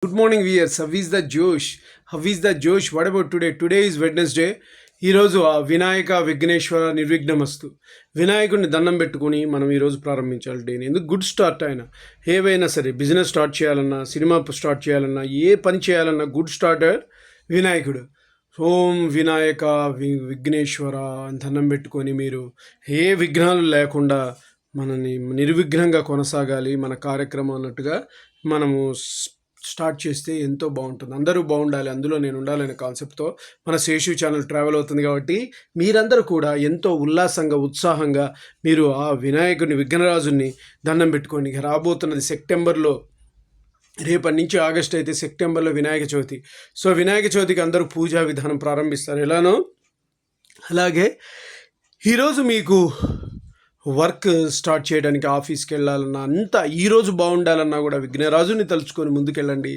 Good morning, viewers. How is the Josh? How is the Josh? What about today? Today is Wednesday. ఈరోజు ఆ వినాయక విఘ్నేశ్వర నిర్విఘ్నమస్తు వినాయకుడిని దండం పెట్టుకుని మనం ఈరోజు ప్రారంభించాలి డేని. ఎందుకు గుడ్ స్టార్ట్ అయినా ఏవైనా సరే బిజినెస్ స్టార్ట్ చేయాలన్నా, సినిమా స్టార్ట్ చేయాలన్నా, ఏ పని చేయాలన్నా గుడ్ స్టార్టర్ వినాయకుడు. ఓం వినాయక విఘ్నేశ్వర అని దండం పెట్టుకొని మీరు ఏ విఘ్నాలు లేకుండా మనని నిర్విఘ్నంగా కొనసాగాలి మన కార్యక్రమం అన్నట్టుగా మనము స్టార్ట్ చేస్తే ఎంతో బాగుంటుంది. అందరూ బాగుండాలి, అందులో నేను ఉండాలనే కాన్సెప్ట్తో మన శేషు ఛానల్ ట్రావెల్ అవుతుంది. కాబట్టి మీరందరూ కూడా ఎంతో ఉల్లాసంగా, ఉత్సాహంగా మీరు ఆ వినాయకుడిని, విఘ్నరాజుని దండం పెట్టుకోండి. రాబోతున్నది సెప్టెంబర్లో, రేపటి నుంచి ఆగస్ట్ అయితే సెప్టెంబర్లో వినాయక చవితి. సో వినాయక చవితికి అందరూ పూజా విధానం ప్రారంభిస్తారు ఎలానో అలాగే ఈరోజు మీకు వర్క్ స్టార్ట్ చేయడానికి ఆఫీస్కి వెళ్ళాలన్నా, అంతా ఈరోజు బాగుండాలన్నా కూడా విఘ్నరాజుని తలుచుకొని ముందుకెళ్ళండి.